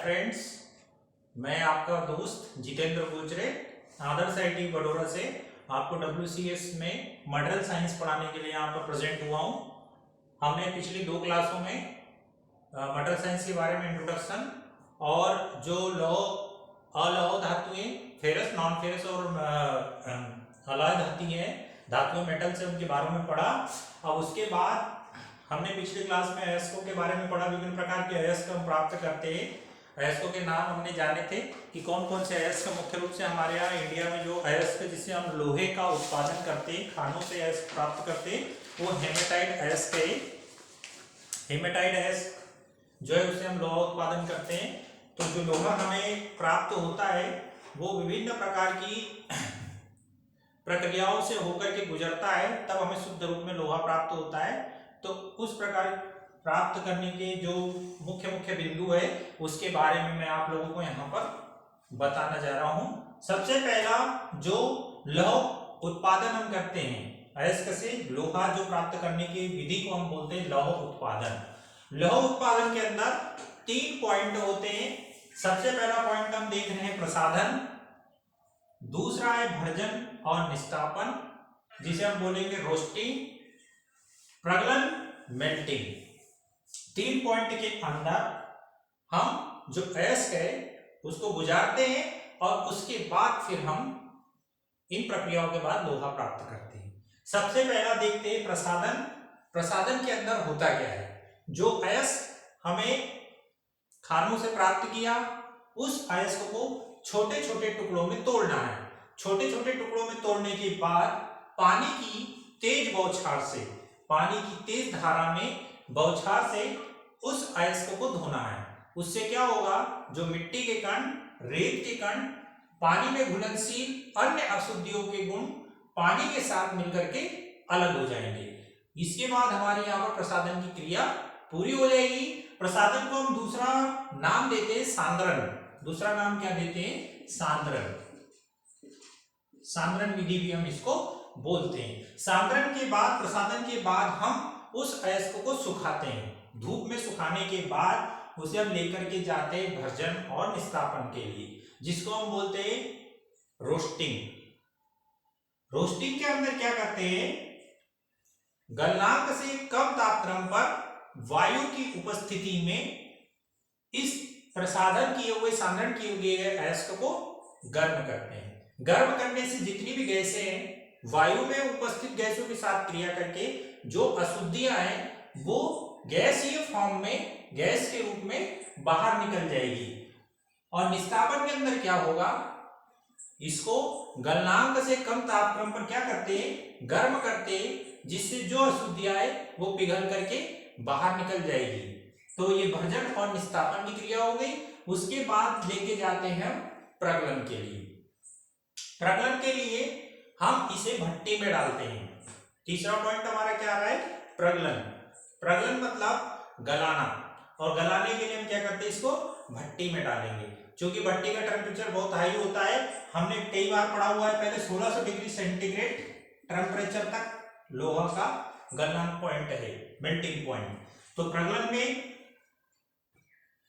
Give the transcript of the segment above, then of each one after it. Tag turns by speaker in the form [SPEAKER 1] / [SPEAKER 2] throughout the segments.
[SPEAKER 1] Friends, मैं आपका दोस्त जितेंद्र गुजरे आदर्श आईटी बड़ौदा से आपको WCS में मटेरियल साइंस पढ़ाने के लिए यहाँ पर प्रेजेंट हुआ हूँ। हमने पिछली 2 क्लासों में मटेरियल साइंस के बारे में इंट्रोडक्शन और जो लौह अलौह धातुएं फेरस नॉन फेरस और अलॉय धातुएं मेटल से उनके बारे में पढ़ा। अब उसके बाद हमने पिछली क्लास में अयस्कों के बारे में पढ़ा। विभिन्न प्रकार के अयस्क हम प्राप्त करते हैं। अयस्कों के नाम हमने जाने थे कि कौन कौन से अयस्क मुख्य रूप से हमारे यहाँ इंडिया में जो अयस्क जिससे हम लोहे का उत्पादन करते हैं, खानों से अयस्क प्राप्त करते हैं, वो हेमेटाइट अयस्क है। हेमेटाइट अयस्क जो है उससे हम लोहा उत्पादन करते हैं। तो जो लोहा हमें प्राप्त होता है वो विभिन्न प्रकार की प्रक्रियाओं से होकर के गुजरता है, तब हमें शुद्ध रूप में लोहा प्राप्त होता है। तो उस प्रकार प्राप्त करने के जो मुख्य बिंदु है उसके बारे में मैं आप लोगों को यहाँ पर बताना जा रहा हूँ। सबसे पहला जो लौह उत्पादन हम करते हैं अयस्क से लोहा जो प्राप्त करने की विधि को हम बोलते हैं लौह उत्पादन। लौह उत्पादन के अंदर 3 पॉइंट होते हैं। सबसे पहला पॉइंट हम देख रहे हैं प्रसाधन, दूसरा है भर्जन और निस्तापन जिसे हम बोलेंगे रोस्टिंग, प्रगलन, मेल्टिंग। 3 पॉइंट के अंदर हम जो अयस्क है उसको गुजारते हैं और उसके बाद फिर हम इन प्रक्रियाओं के बाद लोहा प्राप्त करते हैं। सबसे पहला देखते हैं प्रसाधन। प्रसाधन के अंदर होता क्या है? जो अयस्क हमें खानों से प्राप्त किया उस अयस्क को छोटे छोटे टुकड़ों में तोड़ना है। छोटे छोटे टुकड़ों में तोड़ने के बाद पानी की तेज बौछार से, पानी की तेज धारा में बौछार से उस अयस्क को धोना है। उससे क्या होगा? जो मिट्टी के कण, रेत के कण, पानी में घुलनशील अन्य अशुद्धियों के गुण पानी के साथ मिलकर के अलग हो जाएंगे। इसके बाद हमारे यहाँ पर प्रसाधन की क्रिया पूरी हो जाएगी। प्रसाधन को हम दूसरा नाम देते हैं सांद्रण। दूसरा नाम क्या देते हैं? सांद्रण। सांद्रण विधि भी हम इसको बोलते हैं। सांद्रण के बाद, प्रसाधन के बाद हम उस अयस्क को सुखाते हैं। धूप में सुखाने के बाद उसे हम लेकर के जाते हैं भर्जन और निस्तापन के लिए, जिसको हम बोलते हैं रोस्टिंग। रोस्टिंग के अंदर क्या करते हैं? गलनांक से कम तापक्रम पर वायु की उपस्थिति में इस प्रसाधन किए हुए, सांद्रण किए हुए अयस्क को गर्म करते हैं। गर्म करने से जितनी भी गैसें हैं वायु में उपस्थित गैसों के साथ क्रिया करके जो अशुद्धियां हैं वो गैसीय फॉर्म में, गैस के रूप में बाहर निकल जाएगी। और निस्तापन के अंदर क्या होगा? इसको गलनांक से कम तापक्रम पर क्या करते हैं? गर्म करते हैं, जिससे जो अशुद्धियां है वो पिघल करके बाहर निकल जाएगी। तो ये भर्जन और निस्तापन की क्रिया हो गई। उसके बाद लेके जाते हैं हम प्रगलन के लिए। प्रगलन के लिए हम इसे भट्टी में डालते हैं। तीसरा पॉइंट हमारा क्या आ रहा है? प्रगलन। प्रगलन मतलब गलाना, और गलाने के लिए हम क्या करते हैं? इसको भट्टी में डालेंगे। क्योंकि भट्टी का टेम्परेचर बहुत हाई होता है। हमने कई बार पढ़ा हुआ है, पहले 1600 डिग्री सेंटीग्रेड टेम्परेचर तक लोहा का गलनांक पॉइंट है, मेल्टिंग पॉइंट। तो प्रगलन में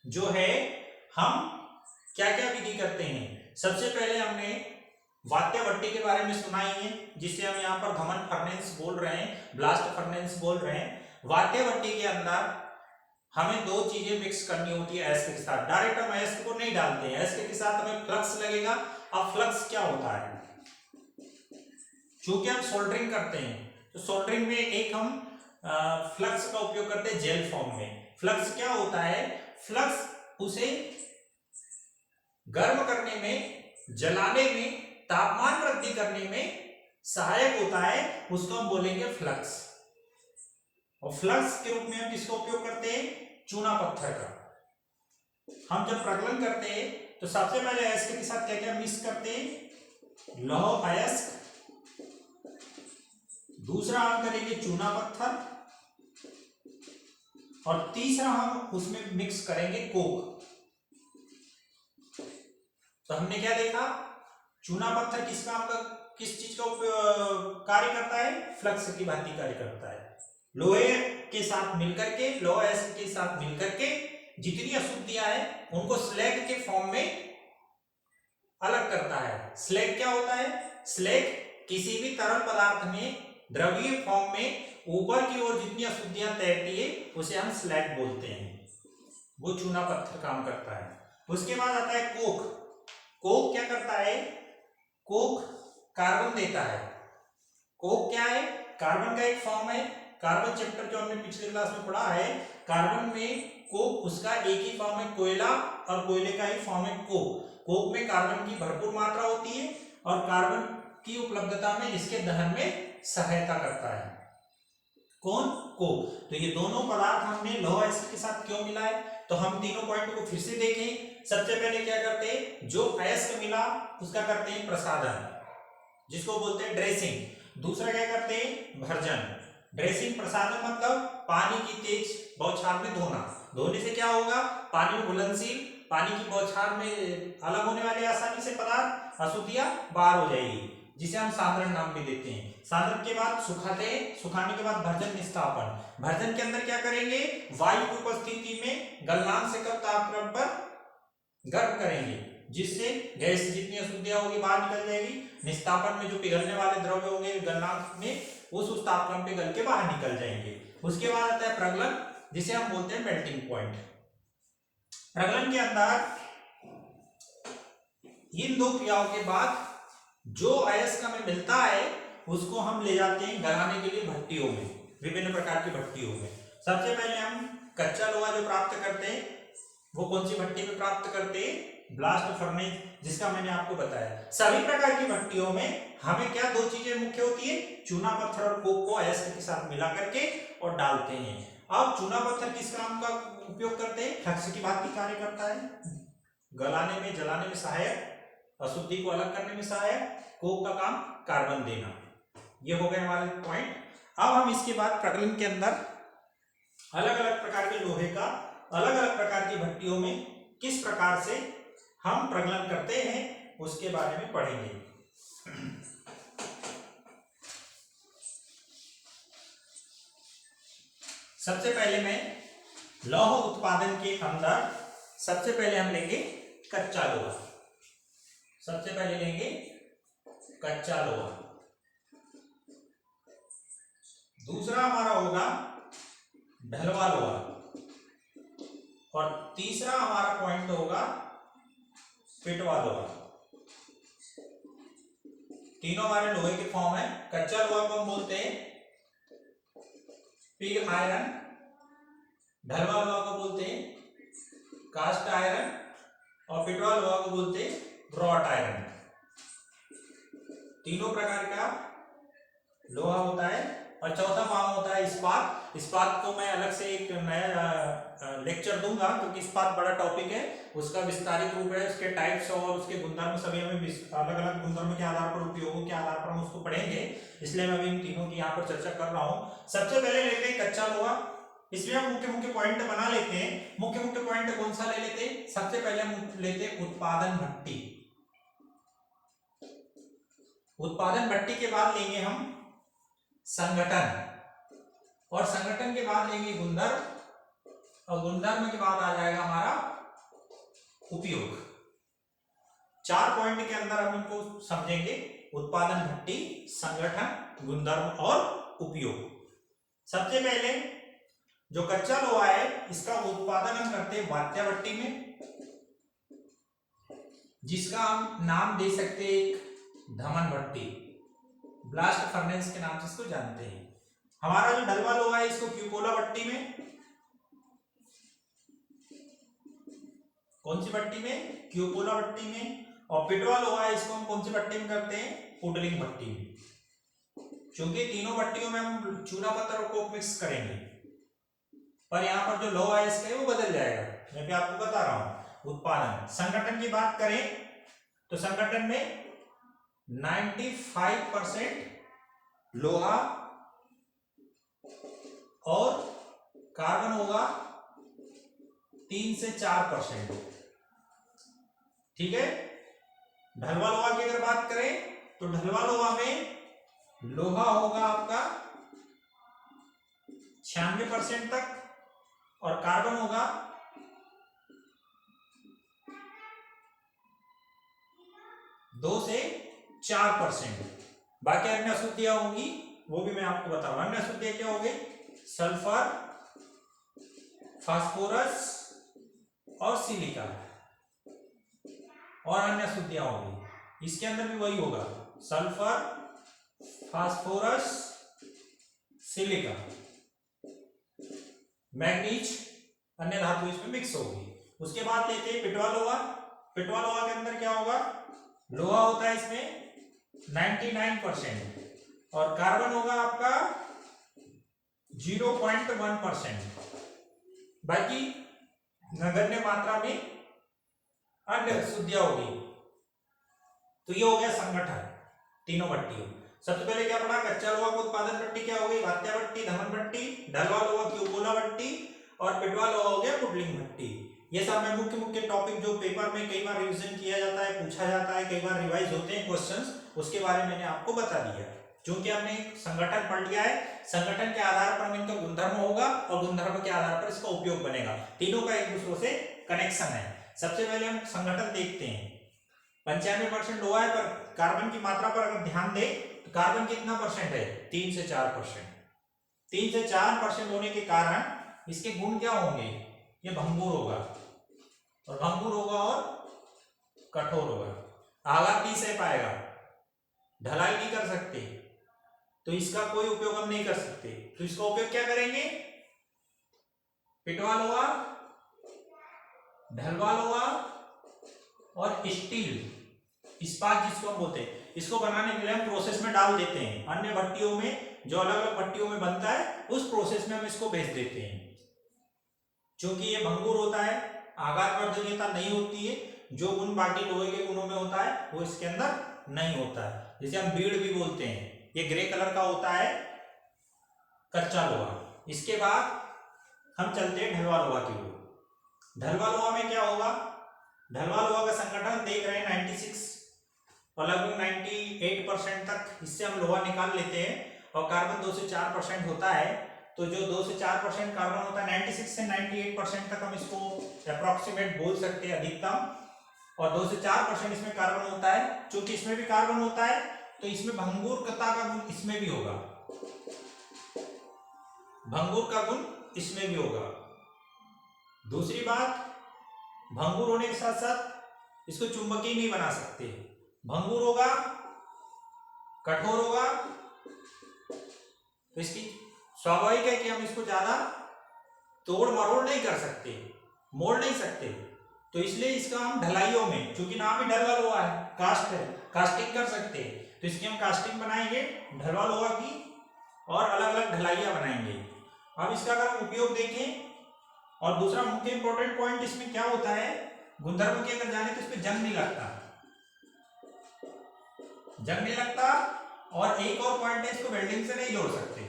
[SPEAKER 1] जो है हम क्या क्या विधि करते हैं? सबसे पहले हमने वात्य भट्टी के बारे में सुना ही है, जिसे हम यहाँ पर धमन फर्नेस बोल रहे हैं, ब्लास्ट फर्नेस बोल रहे हैं। वात्य भट्टी के अंदर हमें 2 चीजें मिक्स करनी होती है अयस्क के साथ। डायरेक्ट हम अयस्क को नहीं डालते हैं, अयस्क के साथ हमें फ्लक्स लगेगा। अब फ्लक्स क्या होता है? चूंकि हम सोल्डरिंग करते हैं तो सोल्डरिंग में एक हम फ्लक्स का उपयोग करते हैं जेल फॉर्म में। फ्लक्स क्या होता है? फ्लक्स उसे गर्म करने में, जलाने में, तापमान वृद्धि करने में सहायक होता है। उसको हम बोलेंगे फ्लक्स। और फ्लक्स के रूप में हम किसका उपयोग करते हैं? चूना पत्थर का। हम जब प्रगलन करते हैं तो सबसे पहले अयस्क के साथ क्या क्या मिक्स करते हैं? लौह अयस्क, दूसरा हम करेंगे चूना पत्थर, और तीसरा हम उसमें मिक्स करेंगे कोक। तो हमने क्या देखा? चूना पत्थर किस चीज का कार्य करता है? फ्लक्स की भांति कार्य करता है। लोहे के साथ मिलकर के, लोहा अयस्क के साथ मिलकर के जितनी अशुद्धियां हैं उनको स्लैग के फॉर्म में अलग करता है। स्लैग क्या होता है? स्लैग किसी भी तरल पदार्थ में द्रवीय फॉर्म में ऊपर की ओर जितनी अशुद्धियां तैरती है उसे हम स्लैग बोलते हैं। वो चूना पत्थर काम करता है। उसके बाद आता है कोक। कोक क्या करता है? कोक कार्बन देता है। कोक क्या है? कार्बन का एक फॉर्म है। कार्बन चैप्टर जो हमने पिछले क्लास में पढ़ा है, कार्बन में कोक उसका एक ही फॉर्म है कोयला, और कोयले का ही फॉर्म है कोक। कोक में कार्बन की भरपूर मात्रा होती है और कार्बन की उपलब्धता में इसके दहन में सहायता करता है। कौन? कोक। तो ये दोनों पदार्थ हमने लौह अयस्क के साथ क्यों मिला है? तो हम तीनों पॉइंट को फिर से देखें। सबसे पहले क्या करते हैं? जो अयस्क मिला उसका करते हैं प्रसादन, जिसको बोलते हैं ड्रेसिंग। दूसरा क्या करते हैं? भर्जन। ड्रेसिंग प्रसादन मतलब पानी की तेज बौछार में धोना। धोने से क्या होगा? पानी में घुलनशील, पानी की बौछार में अलग होने वाले आसानी से पदार्थ, अशुद्धियां बाहर हो जाएगी, जिसे हम सांद्रण नाम भी देते हैं। सांद्रण के बाद सुखाते हैं। सुखाने के बाद भर्जन निस्तापन। भर्जन के अंदर क्या करेंगे? वायु की उपस्थिति में गलनांक से कम तापक्रम पर गर्म करेंगे, जिससे गैस जितनी अशुद्धियां होगी बाहर निकल जाएगी। निस्तापन में जो पिघलने वाले द्रव्य होंगे गलनांक में उस तापक्रम पे गल के बाहर निकल जाएंगे। उसके बाद आता है प्रगलन, जिसे हम बोलते हैं मेल्टिंग पॉइंट। प्रगलन के अंदर इन दो क्रियाओं के बाद जो अयस्क हमें मिलता है उसको हम ले जाते हैं गलाने के लिए भट्टियों में, विभिन्न प्रकार की भट्टियों में। सबसे पहले हम कच्चा लोहा जो प्राप्त करते हैं वो कौन सी भट्टी में प्राप्त करते हैं? ब्लास्ट फर्नेस, जिसका मैंने आपको बताया। सभी प्रकार की भट्टियों में हमें क्या दो चीजें मुख्य होती है? चूना पत्थर और कोक को अयस्क के साथ मिला करके और डालते हैं। अब चूना पत्थर किस काम का उपयोग करते हैं? फ्लक्स की भांति कार्य करता है, गलाने में, जलाने में सहायक, अशुद्धि को अलग करने में सहायक। कोक का काम कार्बन देना। ये हो गए हमारे पॉइंट। अब हम इसके बाद प्रगलन के अंदर अलग अलग प्रकार के लोहे का अलग अलग प्रकार की भट्टियों में किस प्रकार से हम प्रगलन करते हैं उसके बारे में पढ़ेंगे। सबसे पहले मैं लौह उत्पादन के अंदर सबसे पहले हम लेंगे कच्चा लोहा। सबसे पहले लेंगे कच्चा लोहा। दूसरा हमारा होगा ढलवा लोहा, और तीसरा हमारा पॉइंट होगा पिटवा लोहा। तीनों हमारे लोहे के फॉर्म है। कच्चा लोहा को हम बोलते हैं पिग आयरन, ढलवा लोहा को बोलते हैं कास्ट आयरन, और पिटवा लोहा को बोलते हैं रॉट आयरन। तीनों प्रकार का लोहा होता है। और चौथा फॉर्म होता है इस्पात। इस्पात को मैं अलग से एक नया लेक्चर दूंगा, क्योंकि इस्पात बड़ा टॉपिक है, उसका विस्तारित रूप है, उसके टाइप्स और उसके गुणधर्म सभी हमें अलग अलग गुणधर्म के आधार पर, उपयोगों के आधार पर हम उसको पढ़ेंगे। इसलिए मैं अभी इन तीनों की यहाँ पर चर्चा कर रहा हूँ। सबसे पहले लेते हैं कच्चा लोहा। इसमें हम मुख्य मुख्य पॉइंट बना लेते हैं। मुख्य मुख्य पॉइंट कौन सा ले लेते हैं? सबसे पहले हम लेते हैं उत्पादन भट्टी। उत्पादन भट्टी के बाद लेंगे हम संगठन, और संगठन के बाद लेंगे गुणधर्म, और गुणधर्म के बाद आ जाएगा हमारा उपयोग। 4 पॉइंट के अंदर हम इनको समझेंगे: उत्पादन भट्टी, संगठन, गुणधर्म और उपयोग। सबसे पहले जो कच्चा लोहा है इसका उत्पादन हम करते हैं वात्या भट्टी में, जिसका हम नाम दे सकते हैं एक धमन भट्टी, ब्लास्ट फर्नेस के नाम से इसको जानते हैं। हमारा जो ढलवा लोहा है इसको क्यूपोला भट्टी में, कौन सी भट्टी में? क्यूपोला भट्टी में। और पिटवा लोहा है इसको हम कौन सी भट्टी में करते हैं? पुडलिंग भट्टी में। क्योंकि तीनों भट्टियों में हम चूना पत्थर और कोक मिक्स करेंगे, पर यहाँ पर जो लोहा है इसका वो बदल जाएगा। मैं भी आपको बता रहा हूं। उत्पादन संगठन की बात करें तो संगठन में 95% लोहा और कार्बन होगा 3 से 4%। ठीक है। ढलवा लोहा की अगर बात करें तो ढलवा लोहा में लोहा होगा आपका 96% तक, और कार्बन होगा 2 से 4%। बाकी अन्य अशुद्धियां होंगी वो भी मैं आपको बताऊंगा। अन्य अशुद्धियां क्या होंगी? सल्फर, फास्फोरस और सिलिका और अन्य अशुद्धियां होंगी। इसके अंदर भी वही होगा, सल्फर, फास्फोरस, सिलिका, मैग्नीज, अन्य धातु इसमें मिक्स होगी। उसके बाद लेते हैं पिटवा लोहा। पिटवा लोहा के अंदर क्या होगा? लोहा होता है इसमें 99% और कार्बन होगा आपका 0.1%। बाकी नगण्य मात्रा में अन्य अशुद्धियां होगी। तो ये हो गया संगठन तीनों भट्टियों। सबसे पहले क्या पढ़ा? कच्चा लोहा का उत्पादन भट्टी क्या होगी? वात्या भट्टी, धमन भट्टी। ढलवा लोहा की उपोला भट्टी और पिटवा लोहा हो गया पुडलिंग भट्टी। ये सब मैं मुख्य मुख्य टॉपिक जो पेपर में कई बार रिवीजन किया जाता है, पूछा जाता है, कई बार रिवाइज होते हैं क्वेश्चंस, उसके बारे में मैंने आपको बता दिया। क्योंकि हमने संगठन पढ़ लिया है, संगठन के आधार पर इनका गुणधर्म होगा और गुणधर्म के आधार पर इसका उपयोग बनेगा। तीनों का एक दूसरे से कनेक्शन है। सबसे पहले हम संगठन देखते हैं। 95% लोहा है, पर कार्बन की मात्रा पर अगर ध्यान दें तो कार्बन कितना परसेंट है? 3 से 4%। 3 से 4% होने के कारण इसके गुण क्या होंगे? ये भंगुर होगा और भंगुर होगा और कठोर होगा। आघात नहीं सह पाएगा, ढलाई नहीं कर सकते, तो इसका कोई उपयोग हम नहीं कर सकते। तो इसका उपयोग क्या करेंगे? पिटवा लोहा, ढलवा लोहा और स्टील, इस्पात जिसको हम बोलते हैं, इसको बनाने के लिए हम प्रोसेस में डाल देते हैं। अन्य भट्टियों में, जो अलग अलग भट्टियों में बनता है, उस प्रोसेस में हम इसको भेज देते हैं। क्योंकि ये भंगुर होता है, आघात वर्धनीयता नहीं होती है, जो गुण बाकी लोहे के गुणों में होता है वो इसके अंदर नहीं होता है। जैसे हम बीड़ भी बोलते हैं, ये ग्रे कलर का होता है कच्चा लोहा। इसके बाद हम चलते हैं ढलवा लोहा की ओर। ढलवा लोहा में क्या होगा? ढलवा लोहा का संगठन देख रहे हैं 96 और लगभग 98% तक इससे हम लोहा निकाल लेते हैं और कार्बन 2 से 4% होता है। तो जो 2 से 4% कार्बन होता है, 96 से 98% तक हम इसको अप्रोक्सीमेट बोल सकते हैं अधिकतम, और 2 से 4% इसमें कार्बन होता है। चूंकि इसमें भी कार्बन होता है तो इसमें भंगुरता का गुण इसमें भी होगा, भंगुर का गुण इसमें भी होगा। दूसरी बात, भंगुर होने के साथ साथ इसको चुंबकीय नहीं बना सकते। भंगुर होगा, कठोर होगा, तो इसकी स्वाभाविक है कि हम इसको ज्यादा तोड़ मरोड़ नहीं कर सकते, मोड़ नहीं सकते। तो इसलिए इसका हम ढलाइयों में, क्योंकि नाम ही ढलवा लोहा है, कास्ट है, कास्टिंग कर सकते हैं, तो इसकी हम कास्टिंग बनाएंगे ढलवा लोहा की और अलग अलग ढलाइयां बनाएंगे। अब इसका अगर हम उपयोग देखें, और दूसरा मुख्य इंपॉर्टेंट पॉइंट इसमें क्या होता है, गुणधर्म की अगर जाने तो इसमें जंग नहीं लगता, जंग नहीं लगता। और एक और पॉइंट है, इसको वेल्डिंग से नहीं जोड़ सकते,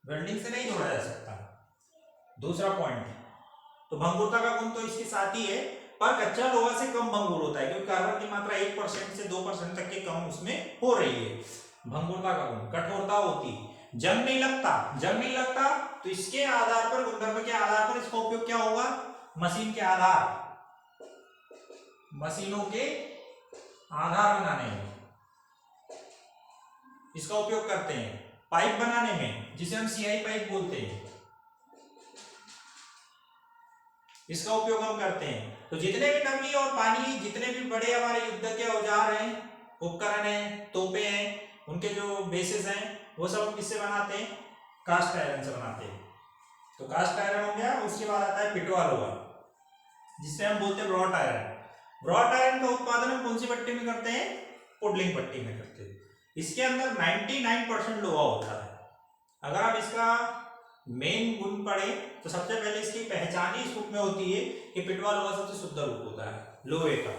[SPEAKER 1] वेल्डिंग से नहीं जोड़ा जा सकता। दूसरा पॉइंट, तो भंगुरता का गुण तो इसके साथ ही है, पर कच्चा लोहा से कम भंगुर होता है, क्योंकि कार्बन की मात्रा 1% से 2% तक के कम उसमें हो रही है। भंगुरता का गुण, कठोरता होती, जंग नहीं लगता, जंग नहीं लगता। तो इसके आधार पर, गुणधर्म के आधार पर इसका उपयोग क्या होगा? मशीन के आधार, मशीनों के आधार बनाने में इसका उपयोग करते हैं। पाइप बनाने में, जिसे हम सीआई पाइप बोलते हैं, इसका उपयोग हम करते हैं। तो जितने भी नमी और पानी, जितने भी बड़े हमारे युद्ध के औजार हैं, उपकरण हैं, तोपे हैं, उनके जो बेसिस हैं, वो सब हम किससे बनाते हैं? कास्ट आयरन से बनाते हैं। तो कास्ट आयरन हो गया। उसके बाद आता है पिटवा लोहा, जिससे हम बोलते हैं ब्रॉट आयरन। ब्रॉट आयरन का उत्पादन हम कौन सी भट्टी में करते हैं? पुडलिंग भट्टी में करते हैं। इसके अंदर 99% लोहा होता है। अगर आप इसका मेन गुण पढ़े तो सबसे पहले इसकी पहचान ही इस रूप में होती है कि पिटवा लोहा सबसे शुद्ध रूप होता है लोहे का,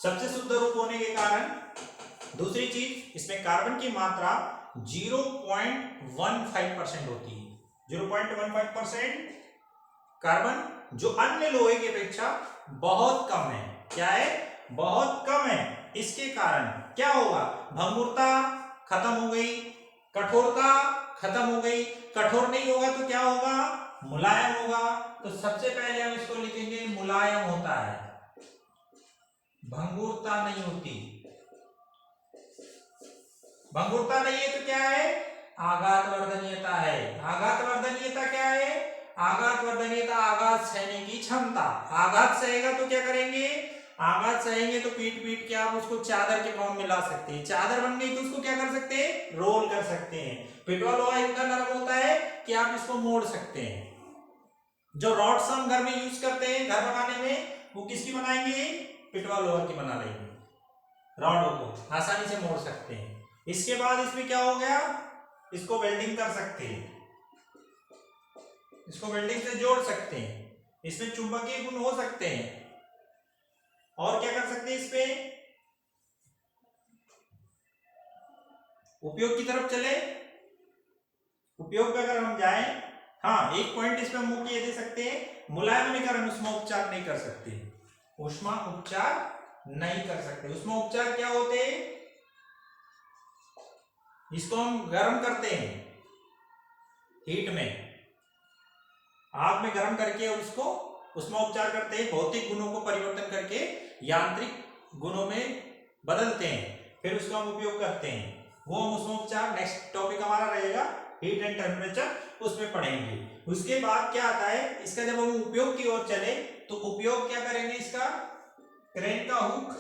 [SPEAKER 1] सबसे शुद्ध रूप होने के कारण। दूसरी चीज, इसमें कार्बन की मात्रा 0.15% होती है। 0.15% कार्बन, जो अन्य लोहे की अपेक्षा बहुत कम है। क्या है? बहुत कम है। इसके कारण क्या होगा? भंगुरता खत्म हो गई, कठोरता खत्म हो गई। कठोर नहीं होगा तो क्या होगा? मुलायम होगा। तो सबसे पहले हम इसको लिखेंगे मुलायम होता है। भंगुरता नहीं होती। भंगुरता नहीं है तो क्या है, आघात वर्धनीयता है। आघात वर्धनीयता क्या है, आघात वर्धनीयता आघात सहने की क्षमता। आघात सहेगा तो क्या करेंगे, आघात सहेंगे तो पीट पीट के आप उसको चादर के फॉर्म में ला सकते हैं। चादर बन गई तो उसको क्या कर सकते हैं, रोल कर सकते हैं। पिटवा लोहा इतना नरम होता है कि आप इसको मोड़ सकते हैं। जो रॉड्स हम घर में यूज करते हैं घर बनाने में, वो किसकी बनाएंगे, पिटवा लोहा की बना लेंगे। रॉडों को आसानी से मोड़ सकते हैं। इसके बाद इसमें क्या हो गया, इसको वेल्डिंग कर सकते हैं, इसको वेल्डिंग से जोड़ सकते हैं। इसमें चुंबकीय गुण हो सकते हैं। और क्या कर सकते हैं, इसमें उपयोग की तरफ चले। उपयोग पे अगर हम जाएं, हाँ एक पॉइंट इसमें हम मुख्य दे सकते हैं, मुलायमनीकरण उष्मा उपचार नहीं कर सकते। उष्मा उपचार नहीं कर सकते। उष्मा उपचार क्या होते हैं, इसको हम गर्म करते हैं हीट में, आग में गर्म करके उसको उष्मा उपचार करते हैं। भौतिक गुणों को परिवर्तन करके यांत्रिक गुणों में बदलते हैं, फिर उसका हम उपयोग करते हैं। वो हम उष्मा उपचार नेक्स्ट टॉपिक हमारा रहेगा हीट एंड टेम्परेचर, उसमें पढ़ेंगे। उसके बाद क्या आता है, इसका जब हम उपयोग की ओर चले तो उपयोग क्या करेंगे, इसका क्रेन का हुक,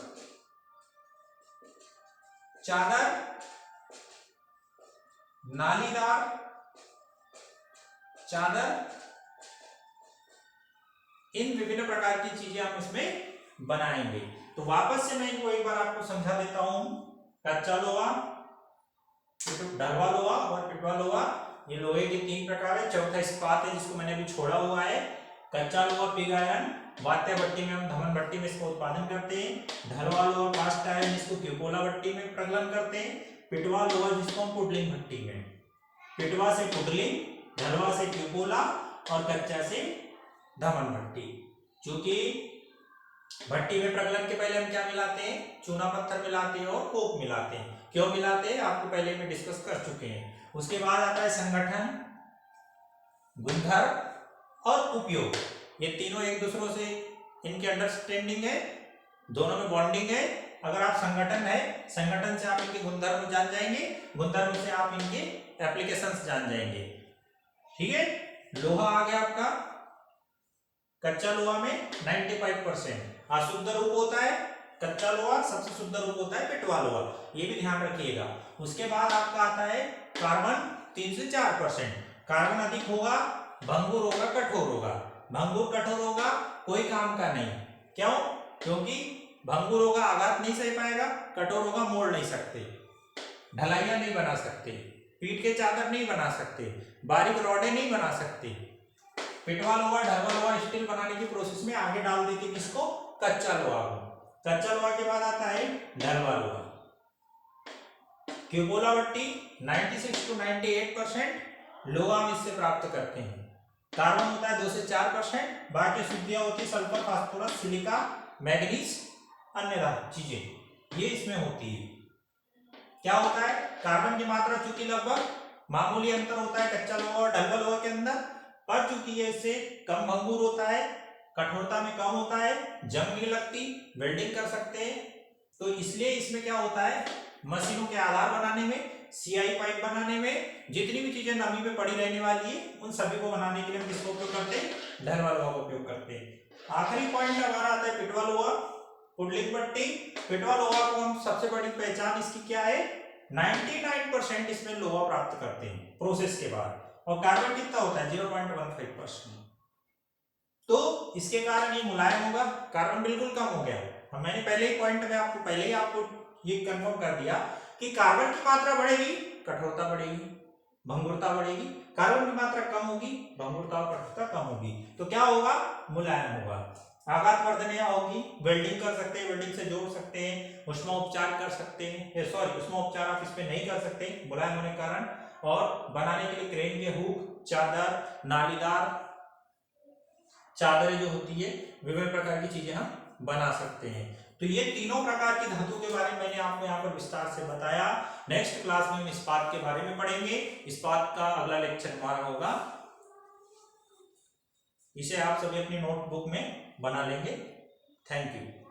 [SPEAKER 1] चादर, नालीदार चादर, इन विभिन्न प्रकार की चीजें हम इसमें बनाएंगे। तो वापस से मैं इनको एक बार आपको समझा देता हूं। कच्चा लोहा, ढलवा लोहा और पिटवा लोहा, ये लोहे के 3 प्रकार है। चौथा इस्पात है जिसको मैंने अभी छोड़ा हुआ है। कच्चा लोहा पिग आयरन, वात्या भट्टी में हम धमन भट्टी में इसका उत्पादन करते हैं। ढलवा लोहा कास्ट आयरन जिसको क्यूपोला भट्टी में प्रज्वलन करते हैं। पिटवा लोहा जिसको हम पुडलिंग भट्टी में, पिटवा से पुडलिंग, ढलवा से क्यूपोला और कच्चा से धमन भट्टी। क्योंकि भट्टी में प्रज्वलन के पहले हम क्या मिलाते हैं, चूना पत्थर मिलाते हैं और कोक मिलाते हैं। क्यों मिलाते हैं, आपको पहले में डिस्कस कर चुके हैं। उसके बाद आता है संगठन, गुणधर्म और उपयोग। ये तीनों एक दूसरों से इनके अंडरस्टैंडिंग है, दोनों में बॉन्डिंग है। अगर आप संगठन है, संगठन से आप इनके गुणधर्म जान जाएंगे, गुणधर्म से आप इनके एप्लीकेशंस जान जाएंगे। ठीक है, लोहा आ गया आपका। कच्चा लोहा में 95% अशुद्ध रूप होता है कच्चा लोहा, सबसे शुद्ध रूप होता है पिटवा लोहा, ये भी ध्यान रखिएगा। उसके बाद आपका आता है कार्बन 3 से 4%। कार्बन अधिक होगा, भंगुर होगा, कठोर होगा। भंगुर कठोर होगा, कोई काम का नहीं। क्यों, क्योंकि भंगुर होगा आघात नहीं सह पाएगा, कठोर होगा मोड़ नहीं सकते, ढलाइयां नहीं बना सकते, पीठ के चादर नहीं बना सकते, बारीक रॉडे नहीं बना सकते। पिटवा लोहा, ढलवा लोहा स्टील बनाने की प्रोसेस में आगे डाल देते किसको, कच्चा लोहा को। कच्चा लोहा के बाद आता है ढलवा लोहा। क्यूपोला भट्टी 96 to 98% लोहा हम इससे प्राप्त करते हैं। कार्बन होता है 2 से 4%, बाकी शुद्धियां होती है सल्फर, फास्फोरस, सिलिका, मैग्नीज, अन्य चीजें ये इसमें होती है। क्या होता है, कार्बन की मात्रा चूंकि लगभग मामूली अंतर होता है कच्चा लोहा और ढलवा लोहा के अंदर, पर चूंकि ये इससे कम भंगुर होता है, कठोरता में कम होता है, जंग नहीं लगती, वेल्डिंग कर सकते हैं, तो इसलिए इसमें क्या होता है, मशीनों के आधार बनाने में, सीआई पाइप बनाने में, जितनी भी चीजें नमी में पड़ी रहने वाली है उन सभी को बनाने के लिए हम किसका उपयोग करते हैं, ढलवा लोहा का उपयोग करते हैं। आखिरी पॉइंट हमारा आता है पिटवा लोहा, पुडलिंग भट्टी। पिटवा लोहा को हम सबसे बड़ी पहचान इसकी क्या है, 99% इसमें लोहा प्राप्त करते हैं प्रोसेस के बाद, और कार्बन कितना होता है 0.15%। तो इसके कारण ये मुलायम होगा, कार्बन बिल्कुल कम हो गया। मैंने पहले ही पॉइंट में आपको पहले ही आपको ये कंफर्म कर दिया कि कार्बन की मात्रा बढ़ेगी, कठोरता बढ़ेगी, भंगुरता बढ़ेगी। कार्बन की मात्रा कम होगी, भंगुरता और कठोरता कम होगी, तो क्या होगा, मुलायम होगा। आघात वर्धनीय होगी, वेल्डिंग कर सकते हैं, वेल्डिंग से जोड़ सकते हैं, उष्मा उपचार कर सकते हैं, सॉरी उष्मा उपचार आप इस पे नहीं कर सकते मुलायम होने के कारण। और बनाने के लिए क्रेन के हुक, चादर, नालीदार चादरें जो होती है, विभिन्न प्रकार की चीजें हम बना सकते हैं। तो ये तीनों प्रकार की धातु के बारे में मैंने आपको यहाँ पर विस्तार से बताया। नेक्स्ट क्लास में हम इस्पात के बारे में पढ़ेंगे। इस्पात का अगला लेक्चर हमारा होगा, इसे आप सभी अपनी नोटबुक में बना लेंगे। Thank you.